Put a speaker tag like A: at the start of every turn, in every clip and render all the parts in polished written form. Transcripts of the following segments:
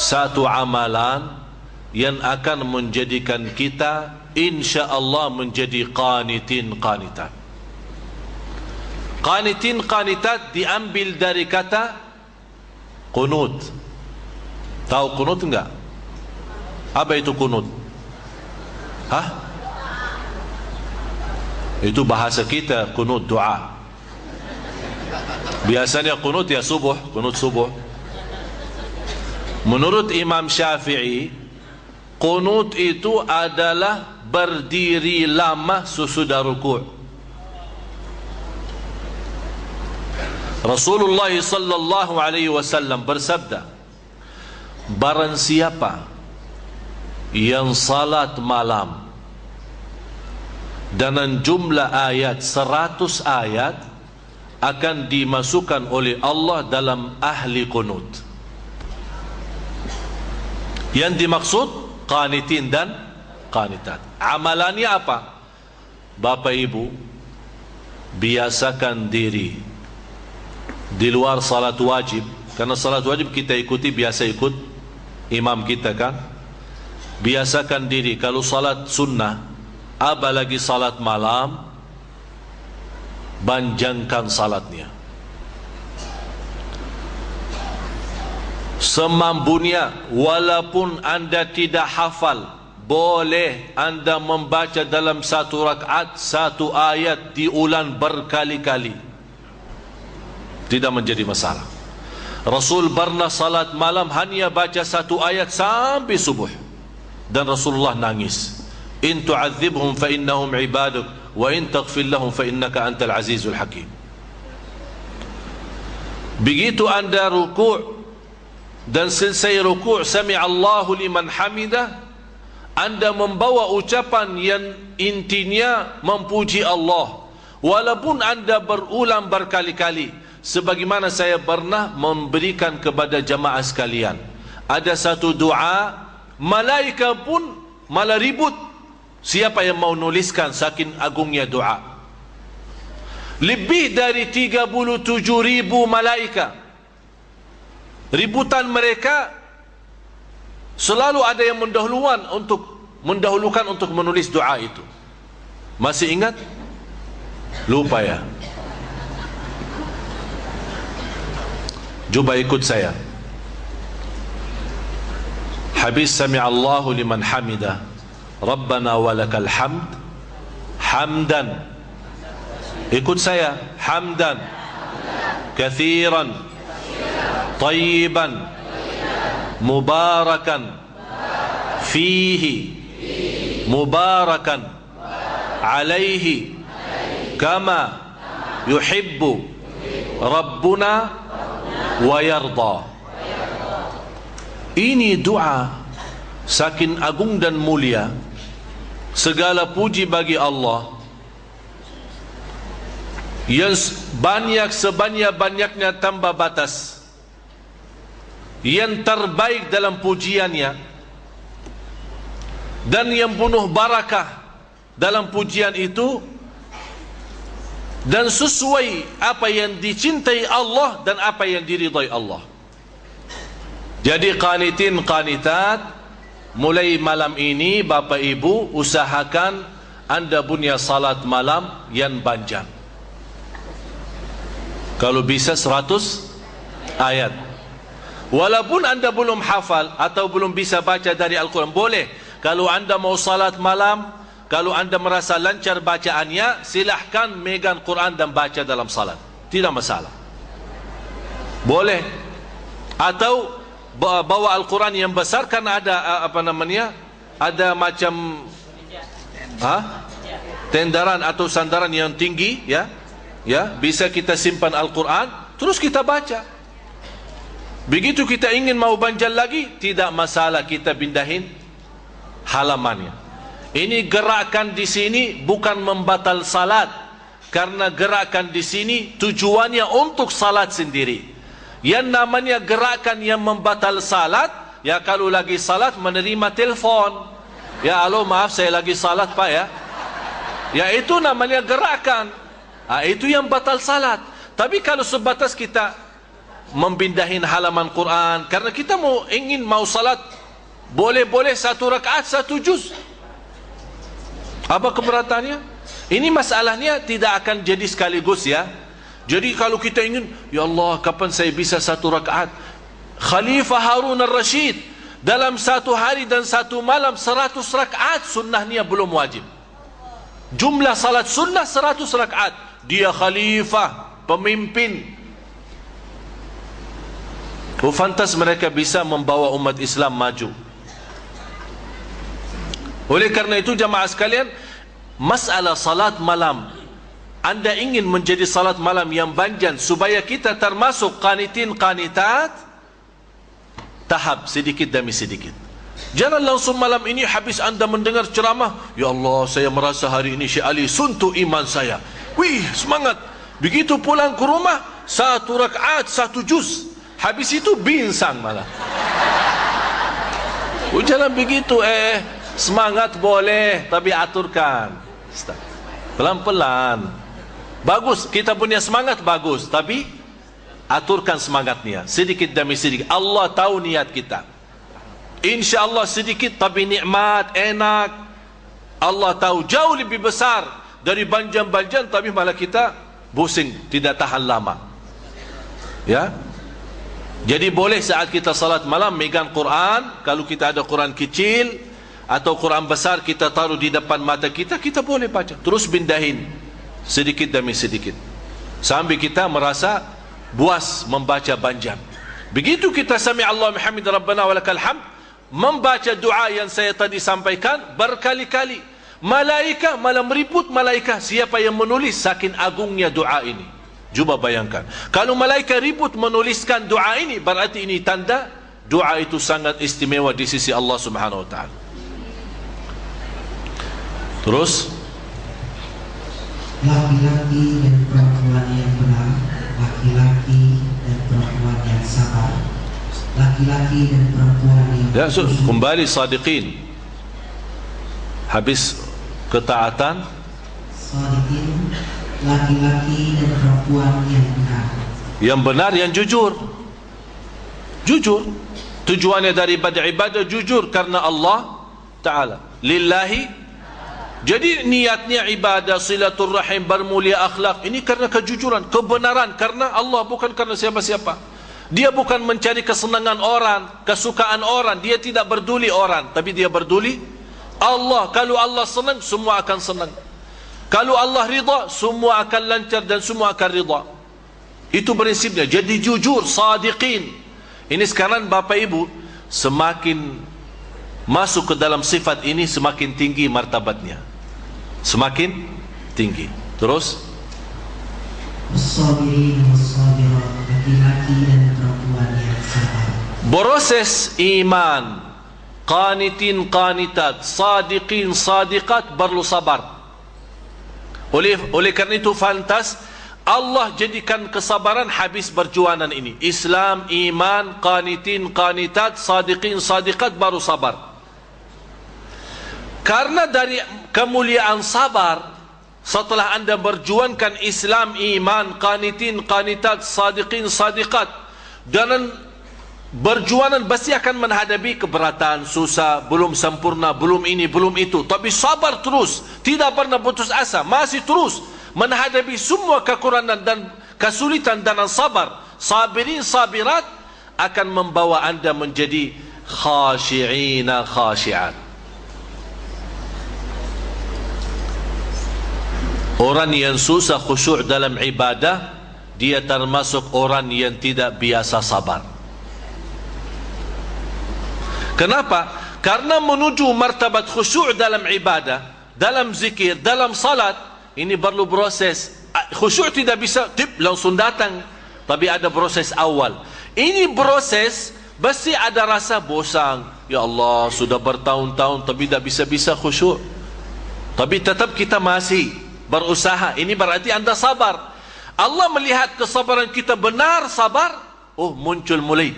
A: satu amalan yang akan menjadikan kita insya-Allah menjadi qanitin qanitat. Qanitin qanitat diambil dari kata qunut. Tahu qunut enggak? Apa itu qunut? Hah? Itu bahasa kita, qunut doa. Biasanya qunut ya subuh, qunut subuh. Menurut Imam Syafi'i, qunut itu adalah berdiri lama sesudah rukuk. Rasulullah sallallahu alaihi wasallam bersabda, barang siapa yang salat malam dengan jumlah ayat 100 ayat akan dimasukkan oleh Allah dalam ahli qunut. Yang dimaksud qanitin dan qanitat. Amalannya apa? Bapak Ibu, biasakan diri di luar salat wajib, karena salat wajib kita ikuti, biasa ikut imam kita kan. Biasakan diri kalau salat sunnah, apalagi salat malam, panjangkan salatnya semampunya. Walaupun anda tidak hafal, boleh anda membaca dalam satu rakaat satu ayat diulang berkali-kali, tidak menjadi masalah. Rasul pernah salat malam hanya baca satu ayat sampai subuh, dan Rasulullah nangis. In tu'adzibhum fa innahum ibaduk wa in taghfir lahum fa innaka antal azizul hakim. Begitu anda rukuk dan selesai rukuk sami Allahu liman hamidah, anda membawa ucapan yang intinya memuji Allah, walaupun anda berulang berkali-kali. Sebagaimana saya pernah memberikan kepada jamaah sekalian, ada satu doa, malaikat pun malah ribut siapa yang mau nuliskan saking agungnya doa. Lebih dari 37.000 malaikat, ributan mereka, selalu ada yang mendahulukan untuk menulis doa itu. Masih ingat? Lupa ya? Coba ikut saya. Habis sami'allahu liman hamidah, Rabbana walakal hamd, hamdan. Ikut saya, hamdan kathiran tayyiban mubarakan fihi mubarakan alaihi kama yuhibbu Rabbuna wa yarda. Ini doa saking agung dan mulia. Segala puji bagi Allah yang banyak sebanyak-banyaknya tanpa batas, yang terbaik dalam pujiannya, dan yang penuh barakah dalam pujian itu, dan sesuai apa yang dicintai Allah dan apa yang diridai Allah. Jadi qanitin qanitat, mulai malam ini Bapak Ibu usahakan anda punya salat malam yang panjang. Kalau bisa 100 ayat. Walaupun anda belum hafal atau belum bisa baca dari Al-Quran, boleh. Kalau anda mau salat malam, kalau anda merasa lancar bacaannya, silahkan megang Quran dan baca dalam salat, tidak masalah, boleh. Atau bawa Al-Quran yang besar, karena ada ada macam tendaran atau sandaran yang tinggi, ya, bisa kita simpan Al-Quran, terus kita baca. Begitu kita ingin mau banjal lagi, tidak masalah, kita pindahin halamannya. Ini gerakan di sini bukan membatal salat, karena gerakan di sini tujuannya untuk salat sendiri. Yang namanya gerakan yang membatal salat, ya kalau lagi salat menerima telepon, ya halo maaf saya lagi salat pak ya itu namanya gerakan. Itu yang batal salat. Tapi kalau sebatas kita membindahin halaman Quran karena kita mau salat, boleh-boleh 1 rakaat 1 juz. Apa keberatannya? Ini masalahnya tidak akan jadi sekaligus ya. Jadi kalau kita ingin, ya Allah, kapan saya bisa 1 rakaat? Khalifah Harun al-Rashid dalam 1 hari dan 1 malam 100 rakaat, sunnahnya belum wajib. Jumlah salat sunnah 100 rakaat. Dia khalifah, pemimpin. Fantas mereka bisa membawa umat Islam maju. Oleh karena itu jamaah sekalian, masalah salat malam, anda ingin menjadi salat malam yang banjan supaya kita termasuk qanitin qanitat, tahap sedikit demi sedikit. Jangan langsung malam ini habis anda mendengar ceramah, ya Allah, saya merasa hari ini Syekh Ali suntuk iman saya. Wih, semangat. Begitu pulang ke rumah 1 rakaat 1 juz, habis itu binsang malah. Jangan begitu. Semangat boleh, tapi aturkan pelan-pelan. Bagus, kita punya semangat bagus, tapi aturkan semangatnya sedikit demi sedikit. Allah tahu niat kita. InsyaAllah sedikit tapi nikmat, enak. Allah tahu jauh lebih besar dari banjan-banjan, tapi malah kita pusing, tidak tahan lama. Ya. Jadi boleh saat kita salat malam megang Quran. Kalau kita ada Quran kecil atau Quran besar, kita taruh di depan mata kita, kita boleh baca. Terus pindahin sedikit demi sedikit sampai kita merasa puas membaca banjan. Begitu kita sami Allah hamid rabbana walakal hamd, membaca doa yang saya tadi sampaikan berkali-kali, malaika malah meribut malaika siapa yang menulis, saking agungnya doa ini. Cuba bayangkan, kalau malaika ribut menuliskan doa ini, berarti ini tanda doa itu sangat istimewa di sisi Allah Subhanahu wa taala. Terus
B: laki-laki dan perempuan yang benar, laki-laki dan perempuan yang sabar, laki-laki dan perempuan yang
A: kembali sadiqin, habis ketaatan,
B: sadiqin, laki-laki dan perempuan yang benar,
A: yang benar, yang jujur. Jujur tujuannya daripada ibadah, jujur karena Allah Ta'ala, lillahi. Jadi niatnya ibadah, silaturrahim, bermulia akhlak, ini karena kejujuran, kebenaran, karena Allah, bukan karena siapa-siapa. Dia bukan mencari kesenangan orang, kesukaan orang. Dia tidak peduli orang, tapi dia peduli Allah. Kalau Allah senang, semua akan senang. Kalau Allah ridha, semua akan lancar dan semua akan ridha. Itu prinsipnya. Jadi jujur, sadiqin. Ini sekarang Bapak Ibu, semakin masuk ke dalam sifat ini, semakin tinggi martabatnya, semakin tinggi. Terus
B: as-sabirin was-sabirat, laki-laki dan perempuan yang sabar.
A: Proses iman, qanitin qanitat, sadiqin sadiqat, perlu sabar. Oleh karena itu fantas Allah jadikan kesabaran habis perjuangan ini. Islam, iman, qanitin qanitat, sadiqin sadiqat, baru sabar. Karena dari kemuliaan sabar, setelah anda berjuangkan Islam, iman, qanitin, qanitat, sadiqin, sadiqat, dan berjuangan pasti akan menghadapi keberatan, susah, belum sempurna, belum ini, belum itu. Tapi sabar terus, tidak pernah putus asa, masih terus menghadapi semua kekurangan dan kesulitan, dan sabar, sabirin, sabirat, akan membawa anda menjadi khashi'ina khashi'at. Orang yang susah khusyuk dalam ibadah, dia termasuk orang yang tidak biasa sabar. Kenapa? Karena menuju martabat khusyuk dalam ibadah, dalam zikir, dalam salat, ini perlu proses. Khusyuk tidak bisa langsung datang, tapi ada proses awal. Ini proses pasti ada rasa bosan. Ya Allah, sudah bertahun-tahun tapi tidak bisa-bisa khusyuk. Tapi tetap kita masih berusaha. Ini berarti anda sabar. Allah melihat kesabaran kita benar sabar, oh muncul mulai,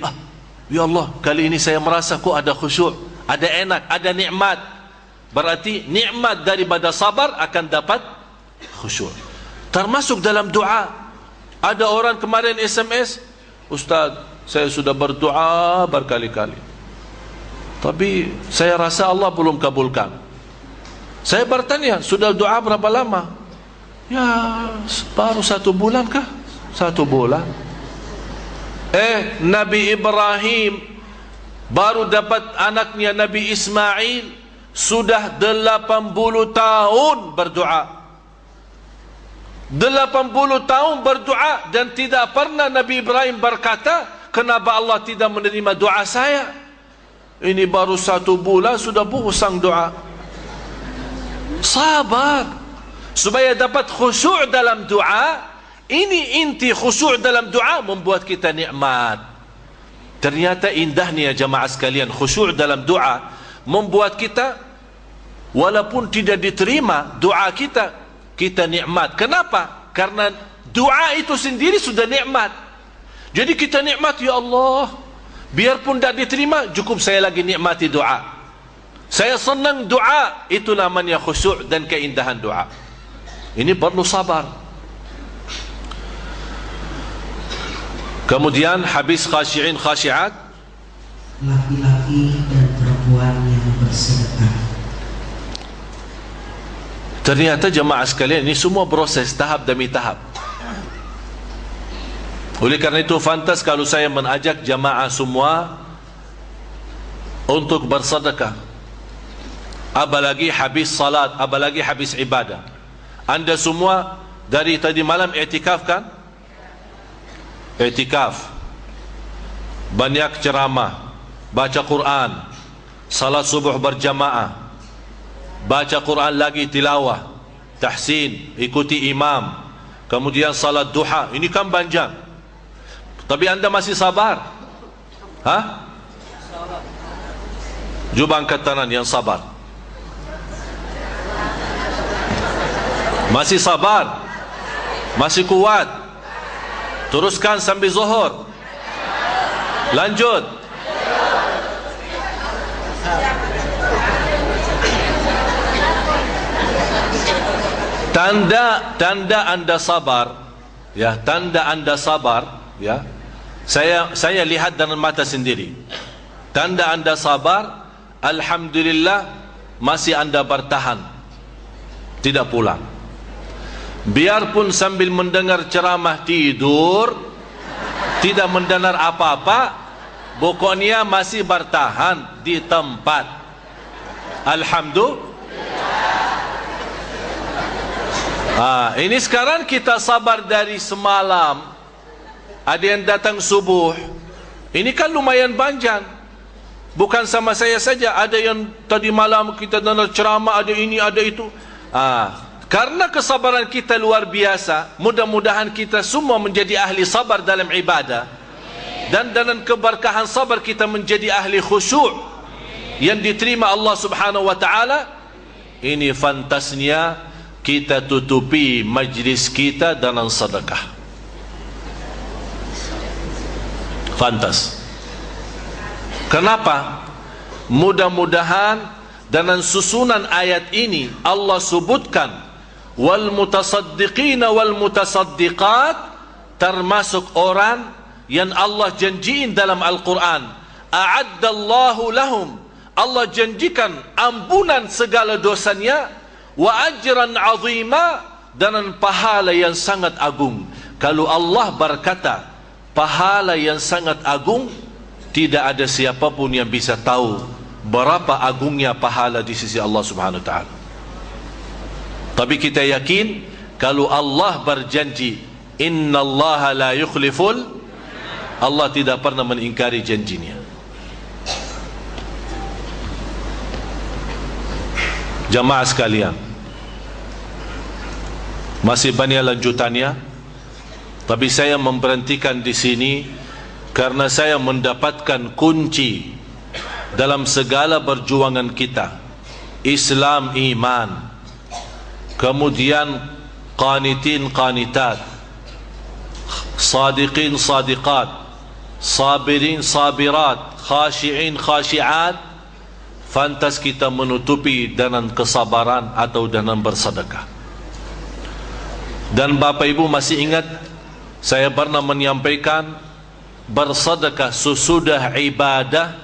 A: ya Allah, kali ini saya merasa kok ada khusyuk, ada enak, ada nikmat. Berarti nikmat daripada sabar akan dapat khusyuk. Termasuk dalam doa. Ada orang kemarin SMS, Ustaz, saya sudah berdoa berkali-kali, tapi saya rasa Allah belum kabulkan. Saya bertanya, sudah doa berapa lama? Ya, baru 1 bulan kah? 1 bulan. Nabi Ibrahim baru dapat anaknya Nabi Ismail, sudah 80 tahun berdoa. 80 tahun berdoa dan tidak pernah Nabi Ibrahim berkata, kenapa Allah tidak menerima doa saya? Ini baru 1 bulan sudah bosan doa. Sabar supaya dapat khusyuk dalam doa. Ini inti khusyuk dalam doa, membuat kita nikmat. Ternyata indahnya jamaah sekalian, khusyuk dalam doa membuat kita walaupun tidak diterima doa kita, kita nikmat. Kenapa? Karena doa itu sendiri sudah nikmat. Jadi kita nikmat, ya Allah, biarpun tidak diterima, cukup saya lagi nikmati doa. Saya senang doa, itu namanya khusyuk dan keindahan doa. Ini perlu sabar. Kemudian habis khasyi'in khasyi'at,
B: laki-laki dan perempuan yang bersedekah.
A: Ternyata jemaah sekalian, ini semua proses tahap demi tahap. Oleh karena itu fantas kalau saya mengajak jemaah semua untuk bersedekah, apalagi habis salat, apalagi habis ibadah. Anda semua dari tadi malam i'tikaf kan? I'tikaf, banyak ceramah, baca Quran, salat subuh berjamaah, baca Quran lagi, tilawah, tahsin, ikuti imam, kemudian salat duha. Ini kan panjang, tapi anda masih sabar? Hah? Cuba angkat tangan yang sabar. Masih sabar? Masih kuat? Teruskan sambil zuhur. Lanjut. Tanda anda sabar, ya, tanda anda sabar, ya. Saya lihat dengan mata sendiri. Tanda anda sabar, alhamdulillah, masih anda bertahan, tidak pulang. Biarpun sambil mendengar ceramah tidur, tidak mendengar apa-apa, pokoknya masih bertahan di tempat. Alhamdulillah. Ini sekarang kita sabar dari semalam. Ada yang datang subuh. Ini kan lumayan panjang. Bukan sama saya saja, ada yang tadi malam kita dengar ceramah, ada ini, ada itu. Karena kesabaran kita luar biasa, mudah-mudahan kita semua menjadi ahli sabar dalam ibadah. Dan dengan keberkahan sabar kita menjadi ahli khusyuk yang diterima Allah subhanahu wa ta'ala. Ini fantasnya kita tutupi majlis kita dengan sedekah. Fantas. Kenapa? Mudah-mudahan dengan susunan ayat ini Allah sebutkan wal mutasaddiqina wal mutasaddiqat, termasuk orang yang Allah janjiin dalam Al-Quran, a'addallahu lahum, Allah janjikan ampunan segala dosanya, wa ajran azima, dan pahala yang sangat agung. Kalau Allah berkata pahala yang sangat agung, tidak ada siapapun yang bisa tahu berapa agungnya pahala di sisi Allah subhanahu wa ta'ala. Tapi kita yakin kalau Allah berjanji, innallaha la yukhliful, Allah tidak pernah mengingkari janjinya. Jamaah sekalian, masih banyak lanjutannya, tapi saya memberhentikan di sini karena saya mendapatkan kunci dalam segala perjuangan kita. Islam, iman, kemudian qanitin qanitat, sadiqin sadiqat, sabirin sabirat, khashi'in khashi'at. Fantas kita menutupi dengan kesabaran atau dengan bersedekah. Dan Bapak Ibu masih ingat saya pernah menyampaikan bersedekah sesudah ibadah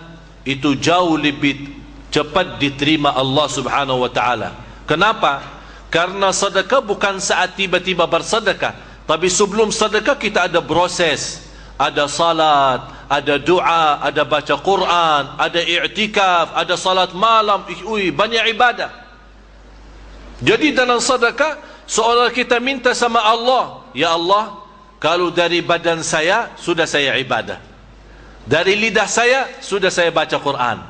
A: itu jauh lebih cepat diterima Allah Subhanahu wa taala. Kenapa? Karena sedekah bukan saat tiba-tiba bersedekah, tapi sebelum sedekah kita ada proses, ada salat, ada doa, ada baca Quran, ada i'tikaf, ada salat malam, banyak ibadah. Jadi dalam sedekah seolah kita minta sama Allah, ya Allah, kalau dari badan saya sudah saya ibadah, dari lidah saya sudah saya baca Quran,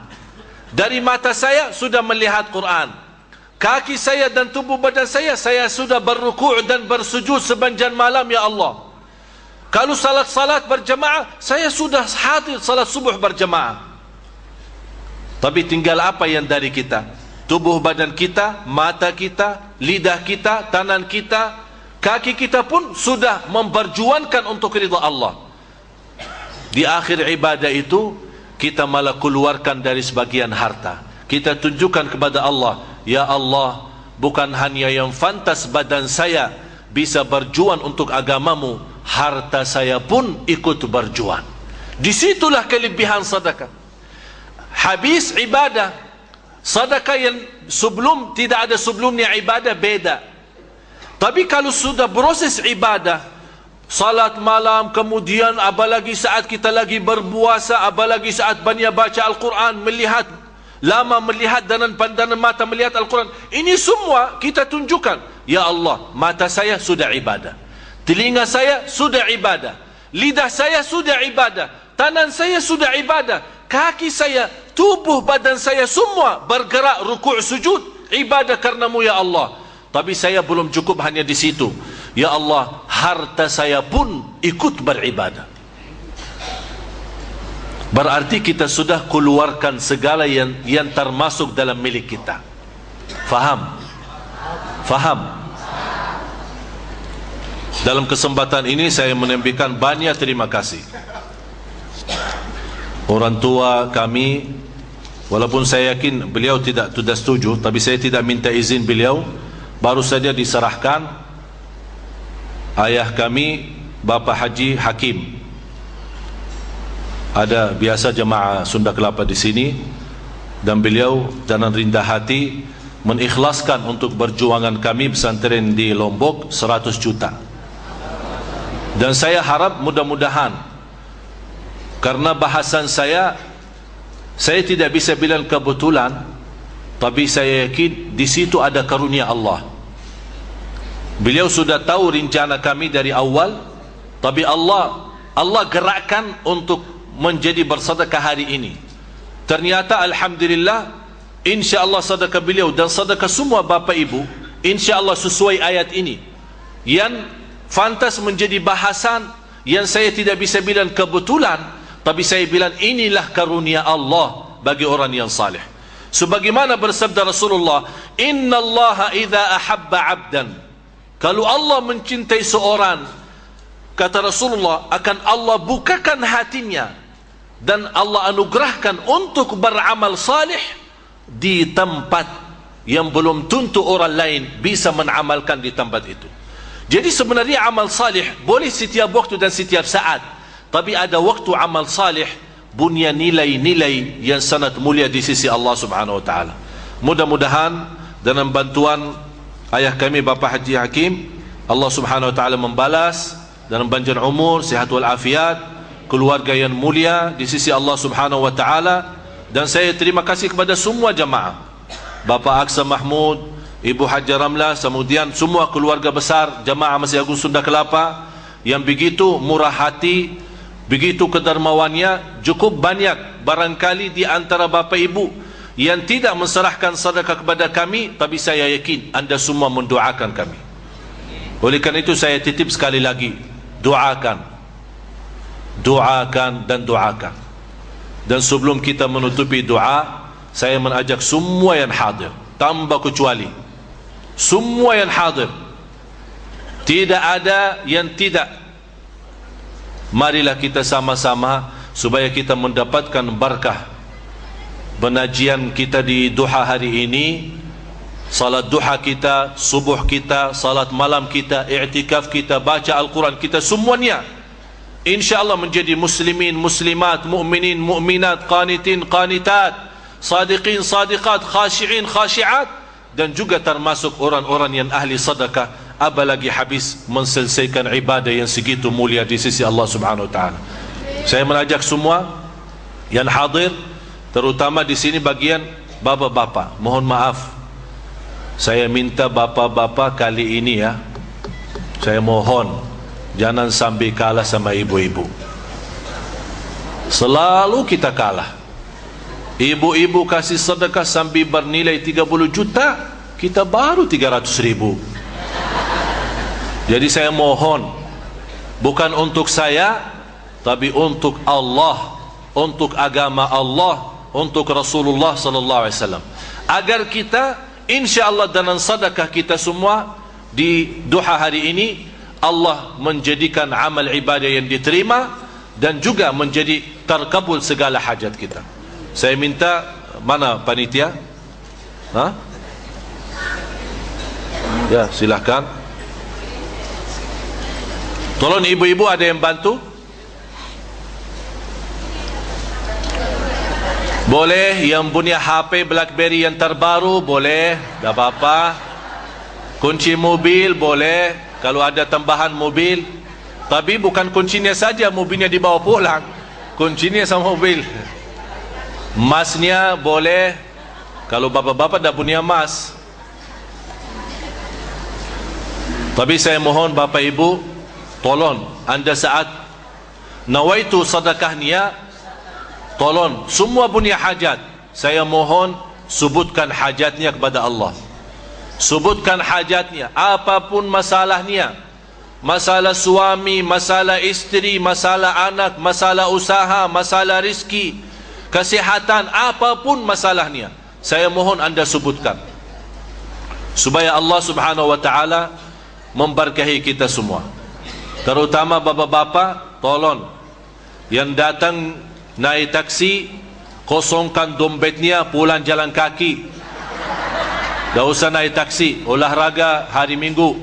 A: dari mata saya sudah melihat Quran, kaki saya dan tubuh badan saya sudah berrukuk dan bersujud sepanjang malam, ya Allah. Kalau salat-salat berjamaah, saya sudah hadir salat subuh berjamaah. Tapi tinggal apa yang dari kita? Tubuh badan kita, mata kita, lidah kita, tangan kita, kaki kita pun sudah memperjuangkan untuk ridha Allah. Di akhir ibadah itu, kita malah keluarkan dari sebagian harta. Kita tunjukkan kepada Allah, ya Allah, bukan hanya yang fantas badan saya bisa berjuang untuk agamamu, harta saya pun ikut berjuang. Disitulah kelebihan sedekah. Habis ibadah, sedekah yang sebelum tidak ada sebelumnya ibadah beda. Tapi kalau sudah proses ibadah, salat malam, kemudian apalagi saat kita lagi berpuasa, apalagi saat banyak baca Al-Quran, melihat lama melihat dengan pandangan mata melihat Al-Quran, ini semua kita tunjukkan, ya Allah, mata saya sudah ibadah, telinga saya sudah ibadah, lidah saya sudah ibadah, tangan saya sudah ibadah, kaki saya, tubuh badan saya semua bergerak rukuk sujud ibadah karenamu ya Allah. Tapi saya belum cukup hanya di situ, ya Allah, harta saya pun ikut beribadah. Berarti kita sudah keluarkan segala yang termasuk dalam milik kita. Faham? Faham? Dalam kesempatan ini saya menyampaikan banyak terima kasih. Orang tua kami, walaupun saya yakin beliau tidak setuju, tapi saya tidak minta izin beliau. Baru saja diserahkan ayah kami, Bapak Haji Hakim. Ada biasa jemaah Sunda Kelapa di sini, dan beliau dengan rendah hati mengikhlaskan untuk perjuangan kami pesantren di Lombok 100 juta. Dan saya harap mudah-mudahan, karena bahasan saya tidak bisa bilang kebetulan, tapi saya yakin di situ ada karunia Allah. Beliau sudah tahu rencana kami dari awal, tapi Allah gerakkan untuk menjadi bersedekah hari ini. Ternyata alhamdulillah, insya-Allah sedekah beliau dan sedekah semua bapa ibu, insya-Allah sesuai ayat ini, yang fantas menjadi bahasan yang saya tidak bisa bilang kebetulan, tapi saya bilang inilah karunia Allah bagi orang yang saleh. Sebagaimana bersabda Rasulullah, innallaha idza ahabba 'abdan, kalau Allah mencintai seorang, kata Rasulullah, akan Allah bukakan hatinya dan Allah anugerahkan untuk beramal salih di tempat yang belum tentu orang lain bisa mengamalkan di tempat itu. Jadi sebenarnya amal salih boleh setiap waktu dan setiap saat, tapi ada waktu amal salih punya nilai-nilai yang sangat mulia di sisi Allah Subhanahu wa taala. Mudah-mudahan dengan bantuan ayah kami Bapak Haji Hakim, Allah Subhanahu wa taala membalas dan panjang umur, sihat wal afiat, keluarga yang mulia di sisi Allah Subhanahu wa taala. Dan saya terima kasih kepada semua jemaah, Bapak Aksa Mahmud, Ibu Haji Ramlah, kemudian semua keluarga besar jemaah Masjid Agung Sunda Kelapa yang begitu murah hati, begitu kedermawannya. Cukup banyak barangkali di antara Bapak Ibu yang tidak menserahkan sedekah kepada kami, tapi saya yakin anda semua mendoakan kami. Oleh karena itu saya titip sekali lagi, doakan dan doakan. Dan sebelum kita menutupi doa, saya mengajak semua yang hadir, tanpa kecuali, semua yang hadir, tidak ada yang tidak, marilah kita sama-sama supaya kita mendapatkan berkah pengajian kita di duha hari ini, salat duha kita, subuh kita, salat malam kita, i'tikaf kita, baca Al-Quran kita, semuanya InsyaAllah menjadi muslimin, muslimat, mu'minin, mu'minat, qanitin, qanitat, sadiqin, sadiqat, khashi'in, khashi'at, dan juga termasuk orang-orang yang ahli sedekah, apalagi habis menselesaikan ibadah yang segitu mulia di sisi Allah Subhanahu wa taala. Saya mengajak semua yang hadir, terutama di sini bagian bapa-bapa, mohon maaf, saya minta bapa-bapa kali ini ya, saya mohon jangan sampai kalah sama ibu-ibu. Selalu kita kalah. Ibu-ibu kasih sedekah sampai bernilai 30 juta, kita baru 300 ribu. Jadi saya mohon, bukan untuk saya, tapi untuk Allah, untuk agama Allah, untuk Rasulullah sallallahu alaihi wasallam, agar kita insyaallah dengan sedekah kita semua di duha hari ini, Allah menjadikan amal ibadah yang diterima dan juga menjadi terkabul segala hajat kita. Saya minta, mana panitia? Ya, silahkan. Tolong ibu-ibu ada yang bantu? Boleh yang punya HP BlackBerry yang terbaru, boleh, tak apa-apa. Kunci mobil boleh, kalau ada tambahan mobil. Tapi bukan kuncinya saja, mobilnya dibawa pulang, kuncinya sama mobil. Masnya boleh, kalau bapak-bapak tak punya mas. Tapi saya mohon bapak ibu, tolong anda saat nawaitu sedekah niat, tolong semua punya hajat, saya mohon sebutkan hajatnya kepada Allah. Sebutkan hajatnya, apapun masalahnya, masalah suami, masalah istri, masalah anak, masalah usaha, masalah rizki, kesihatan, apapun masalahnya, saya mohon anda sebutkan, supaya Allah Subhanahu wa taala memberkahi kita semua. Terutama bapak-bapak, tolong yang datang naik taksi, kosongkan dompetnya, pulang jalan kaki. Tak usah naik taksi, olahraga hari Minggu.